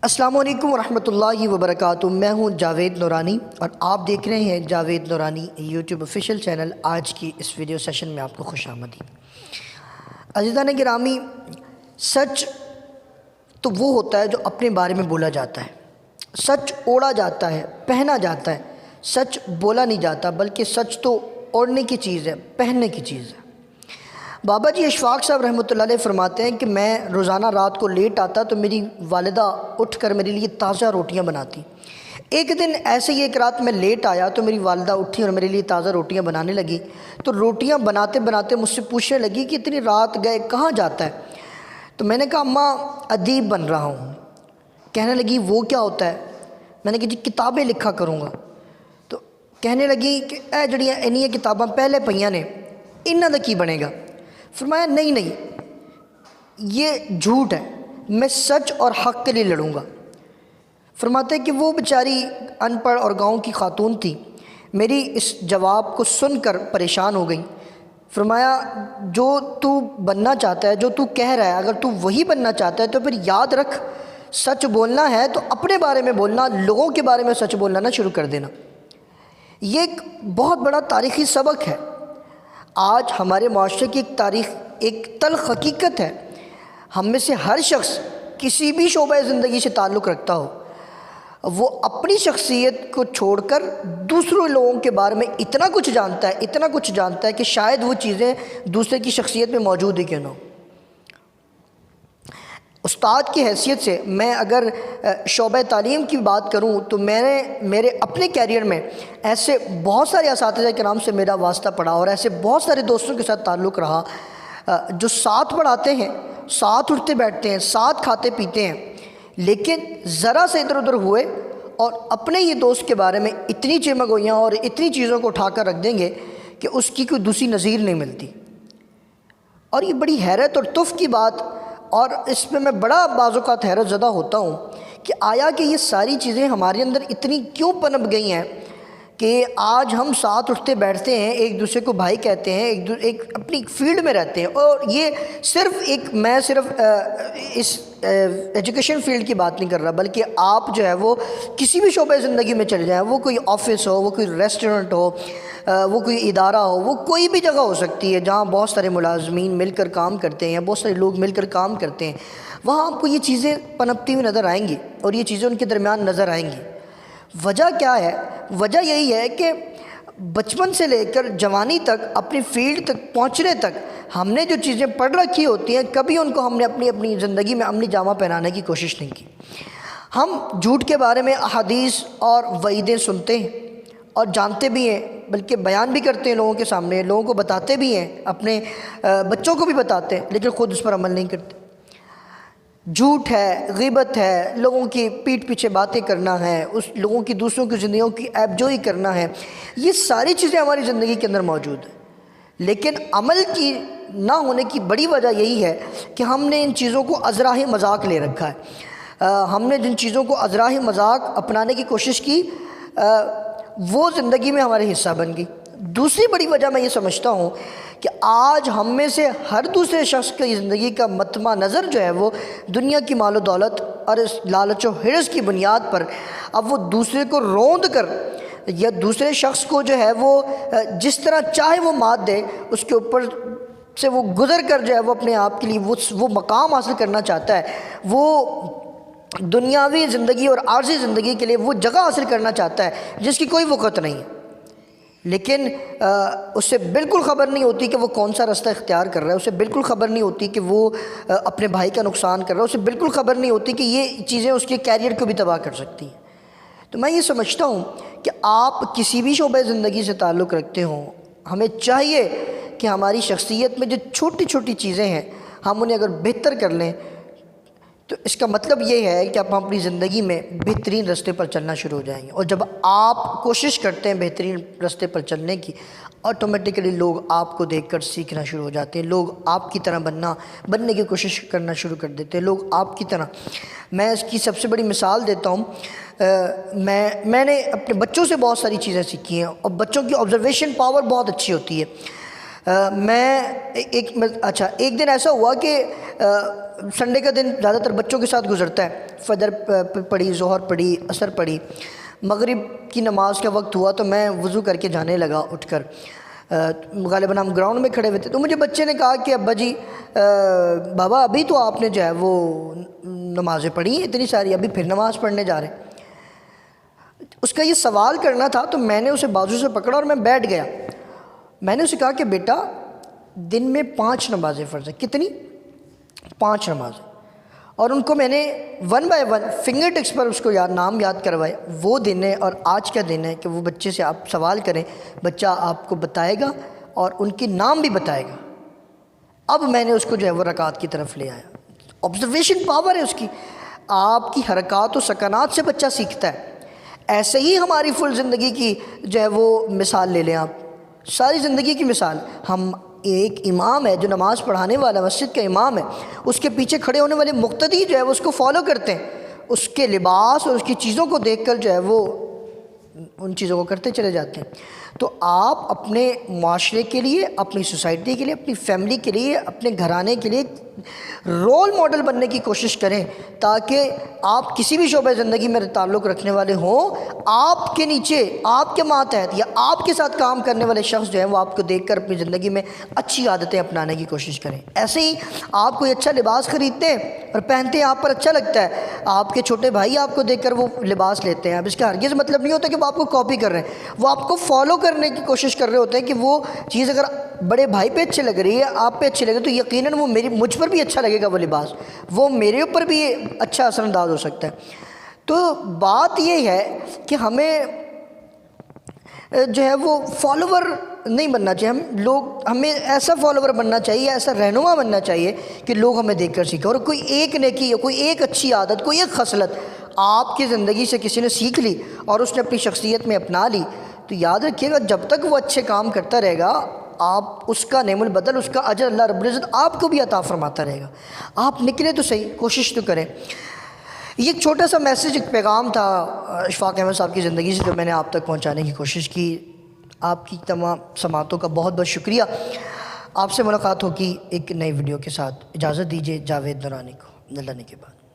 السلام علیکم ورحمۃ اللہ وبرکاتہ۔ میں ہوں جاوید نورانی اور آپ دیکھ رہے ہیں جاوید نورانی یوٹیوب آفیشیل چینل۔ آج کی اس ویڈیو سیشن میں آپ کو خوش آمدید۔ عزیزان گرامی، سچ تو وہ ہوتا ہے جو اپنے بارے میں بولا جاتا ہے، سچ اوڑھا جاتا ہے، پہنا جاتا ہے، سچ بولا نہیں جاتا، بلکہ سچ تو اوڑھنے کی چیز ہے، پہننے کی چیز ہے۔ بابا جی اشفاق صاحب رحمۃ اللہ علیہ فرماتے ہیں کہ میں روزانہ رات کو لیٹ آتا تو میری والدہ اٹھ کر میرے لیے تازہ روٹیاں بناتی۔ ایک دن ایسے ہی ایک رات میں لیٹ آیا تو میری والدہ اٹھی اور میرے لیے تازہ روٹیاں بنانے لگی، تو روٹیاں بناتے بناتے مجھ سے پوچھنے لگی کہ اتنی رات گئے کہاں جاتا ہے؟ تو میں نے کہا اماں ادیب بن رہا ہوں۔ کہنے لگی وہ کیا ہوتا ہے؟ میں نے کہا جی کتابیں لکھا کروں گا۔ تو کہنے لگی کہ اے جڑیاں انیاں کتاباں پہلے پئیاں نے انہاں دا کی بنے گا؟ فرمایا نہیں، یہ جھوٹ ہے، میں سچ اور حق کے لیے لڑوں گا۔ فرماتے ہیں کہ وہ بیچاری ان پڑھ اور گاؤں کی خاتون تھی، میری اس جواب کو سن کر پریشان ہو گئی۔ فرمایا جو تو بننا چاہتا ہے، جو تو کہہ رہا ہے، اگر تو وہی بننا چاہتا ہے تو پھر یاد رکھ، سچ بولنا ہے تو اپنے بارے میں بولنا، لوگوں کے بارے میں سچ بولنا نہ شروع کر دینا۔ یہ ایک بہت بڑا تاریخی سبق ہے۔ آج ہمارے معاشرے کی ایک تلخ حقیقت ہے، ہم میں سے ہر شخص کسی بھی شعبہ زندگی سے تعلق رکھتا ہو، وہ اپنی شخصیت کو چھوڑ کر دوسرے لوگوں کے بارے میں اتنا کچھ جانتا ہے کہ شاید وہ چیزیں دوسرے کی شخصیت میں موجود ہی کیوں نہ ہو۔ استاد کی حیثیت سے میں اگر شعبہ تعلیم کی بات کروں تو میں نے میرے اپنے کیریئر میں ایسے بہت سارے اساتذہ کرام سے میرا واسطہ پڑا اور ایسے بہت سارے دوستوں کے ساتھ تعلق رہا جو ساتھ پڑھاتے ہیں، ساتھ اٹھتے بیٹھتے ہیں، ساتھ کھاتے پیتے ہیں، لیکن ذرا سے ادھر ادھر ہوئے اور اپنے یہ دوست کے بارے میں اتنی چمگوئیاں اور اتنی چیزوں کو اٹھا کر رکھ دیں گے کہ اس کی کوئی دوسری نظیر نہیں ملتی۔ اور یہ بڑی حیرت اور تف کی بات، اور اس پہ میں بڑا بعض اوقات حیرت زدہ ہوتا ہوں کہ آیا کہ یہ ساری چیزیں ہمارے اندر اتنی کیوں پنپ گئی ہیں کہ آج ہم ساتھ اٹھتے بیٹھتے ہیں، ایک دوسرے کو بھائی کہتے ہیں، ایک اپنی فیلڈ میں رہتے ہیں۔ اور یہ میں صرف اس ایجوکیشن فیلڈ کی بات نہیں کر رہا، بلکہ آپ جو ہے وہ کسی بھی شعبہ زندگی میں چلے جائیں، وہ کوئی آفس ہو، وہ کوئی ریسٹورنٹ ہو، وہ کوئی ادارہ ہو، وہ کوئی بھی جگہ ہو سکتی ہے جہاں بہت سارے ملازمین مل کر کام کرتے ہیں، بہت سارے لوگ مل کر کام کرتے ہیں، وہاں آپ کو یہ چیزیں پنپتی ہوئی نظر آئیں گی اور یہ چیزیں ان کے درمیان نظر آئیں گی۔ وجہ کیا ہے؟ وجہ یہی ہے کہ بچپن سے لے کر جوانی تک، اپنی فیلڈ تک پہنچنے تک ہم نے جو چیزیں پڑھ رکھی ہوتی ہیں، کبھی ان کو ہم نے اپنی زندگی میں عملی جامہ پہنانے کی کوشش نہیں کی۔ ہم جھوٹ کے بارے میں احادیث اور وعیدیں سنتے ہیں اور جانتے بھی ہیں، بلکہ بیان بھی کرتے ہیں لوگوں کے سامنے، لوگوں کو بتاتے بھی ہیں، اپنے بچوں کو بھی بتاتے ہیں، لیکن خود اس پر عمل نہیں کرتے۔ جھوٹ ہے، غیبت ہے، لوگوں کی پیٹھ پیچھے باتیں کرنا ہے، لوگوں کی دوسروں کی زندگیوں کی عیب جوئی کرنا ہے، یہ ساری چیزیں ہماری زندگی کے اندر موجود ہیں، لیکن عمل کی نہ ہونے کی بڑی وجہ یہی ہے کہ ہم نے ان چیزوں کو ازراہ مذاق لے رکھا ہے۔ ہم نے جن چیزوں کو ازراہ مذاق اپنانے کی کوشش کی، وہ زندگی میں ہمارے حصہ بن گئی۔ دوسری بڑی وجہ میں یہ سمجھتا ہوں کہ آج ہم میں سے ہر دوسرے شخص کی زندگی کا متمع نظر جو ہے وہ دنیا کی مال و دولت اور اس لالچ و حرص کی بنیاد پر اب وہ دوسرے کو روند کر یا دوسرے شخص کو جو ہے وہ جس طرح چاہے وہ مات دے، اس کے اوپر سے وہ گزر کر جو ہے وہ اپنے آپ کے لیے وہ مقام حاصل کرنا چاہتا ہے، وہ دنیاوی زندگی اور عارضی زندگی کے لیے وہ جگہ حاصل کرنا چاہتا ہے جس کی کوئی وقت نہیں ہے، لیکن اسے بالکل خبر نہیں ہوتی کہ وہ کون سا رستہ اختیار کر رہا ہے، اسے بالکل خبر نہیں ہوتی کہ وہ اپنے بھائی کا نقصان کر رہا ہے، اسے بالکل خبر نہیں ہوتی کہ یہ چیزیں اس کے کیریئر کو بھی تباہ کر سکتی ہیں۔ تو میں یہ سمجھتا ہوں کہ آپ کسی بھی شعبہ زندگی سے تعلق رکھتے ہوں، ہمیں چاہیے کہ ہماری شخصیت میں جو چھوٹی چھوٹی چیزیں ہیں ہم انہیں اگر بہتر کر لیں تو اس کا مطلب یہ ہے کہ آپ اپنی زندگی میں بہترین رستے پر چلنا شروع ہو جائیں گے، اور جب آپ کوشش کرتے ہیں بہترین رستے پر چلنے کی، آٹومیٹیکلی لوگ آپ کو دیکھ کر سیکھنا شروع ہو جاتے ہیں، لوگ آپ کی طرح بننے کی کوشش کرنا شروع کر دیتے ہیں، لوگ آپ کی طرح۔ میں اس کی سب سے بڑی مثال دیتا ہوں، میں نے اپنے بچوں سے بہت ساری چیزیں سیکھی ہیں، اور بچوں کی آبزرویشن پاور بہت اچھی ہوتی ہے۔ میں اچھا ایک دن ایسا ہوا کہ سنڈے کا دن زیادہ تر بچوں کے ساتھ گزرتا ہے. فجر پڑھی، ظہر پڑھی، عصر پڑھی، مغرب کی نماز کا وقت ہوا تو میں وضو کر کے جانے لگا اٹھ کر. غالباً ہم گراؤنڈ میں کھڑے ہوئے تھے تو مجھے بچے نے کہا کہ ابا جی بابا ابھی تو آپ نے جو ہے وہ نمازیں پڑھی ہیں اتنی ساری، ابھی پھر نماز پڑھنے جا رہے ہیں. اس کا یہ سوال کرنا تھا تو میں نے اسے بازو سے پکڑا اور میں بیٹھ گیا. میں نے اسے کہا کہ بیٹا دن میں 5 نمازیں فرض ہیں. کتنی؟ 5 نمازیں. اور ان کو میں نے 1 بائی 1 فنگر ٹکس پر اس کو نام یاد کروائے. وہ دن ہے اور آج کا دن ہے کہ وہ بچے سے آپ سوال کریں، بچہ آپ کو بتائے گا اور ان کے نام بھی بتائے گا. اب میں نے اس کو جو ہے وہ رکعت کی طرف لے آیا. آبزرویشن پاور ہے اس کی. آپ کی حرکات و سکنات سے بچہ سیکھتا ہے. ایسے ہی ہماری فل زندگی کی جو ہے وہ مثال لے لیں آپ، ساری زندگی کی مثال. ہم ایک امام ہے جو نماز پڑھانے والا مسجد کا امام ہے، اس کے پیچھے کھڑے ہونے والے مقتدی جو ہے وہ اس کو فالو کرتے ہیں. اس کے لباس اور اس کی چیزوں کو دیکھ کر جو ہے وہ ان چیزوں کو کرتے چلے جاتے ہیں. تو آپ اپنے معاشرے کے لیے، اپنی سوسائٹی کے لیے، اپنی فیملی کے لیے، اپنے گھرانے کے لیے رول ماڈل بننے کی کوشش کریں تاکہ آپ کسی بھی شعبہ زندگی میں تعلق رکھنے والے ہوں، آپ کے نیچے، آپ کے ماتحت یا آپ کے ساتھ کام کرنے والے شخص جو ہیں وہ آپ کو دیکھ کر اپنی زندگی میں اچھی عادتیں اپنانے کی کوشش کریں. ایسے ہی آپ کوئی اچھا لباس خریدتے ہیں اور پہنتے ہیں، آپ پر اچھا لگتا ہے، آپ کے چھوٹے بھائی آپ کو دیکھ کر وہ لباس لیتے ہیں. اب اس کا ہرگز مطلب نہیں ہوتا کہ وہ آپ کو کاپی کر رہے ہیں، وہ آپ کو فالو کرنے کی کوشش کر رہے ہوتے ہیں کہ وہ چیز اگر بڑے بھائی پہ اچھی لگ رہی ہے، آپ پہ اچھی لگے تو یقیناً وہ مجھ پر بھی اچھا لگے گا، وہ لباس وہ میرے اوپر بھی اچھا اثر انداز ہو سکتا ہے. تو بات یہ ہے کہ ہمیں جو ہے وہ فالوور نہیں بننا چاہیے. ہمیں ایسا فالوور بننا چاہیے، ایسا رہنما بننا چاہیے کہ لوگ ہمیں دیکھ کر سیکھیں. اور کوئی ایک نیکی یا کوئی ایک اچھی عادت، کوئی ایک خصلت آپ کی زندگی سے کسی نے سیکھ لی اور اس نے اپنی شخصیت میں اپنا لی تو یاد رکھیے گا جب تک وہ اچھے کام کرتا رہے گا آپ اس کا نعم البدل، اس کا اجر اللہ رب العزت آپ کو بھی عطا فرماتا رہے گا. آپ نکلے تو صحیح، کوشش تو کریں. یہ ایک چھوٹا سا میسیج، ایک پیغام تھا اشفاق احمد صاحب کی زندگی سے جو میں نے آپ تک پہنچانے کی کوشش کی. آپ کی تمام سماعتوں کا بہت بہت شکریہ. آپ سے ملاقات ہوگی ایک نئی ویڈیو کے ساتھ. اجازت دیجیے جاوید نورانی کو. اللہ نے کے بعد.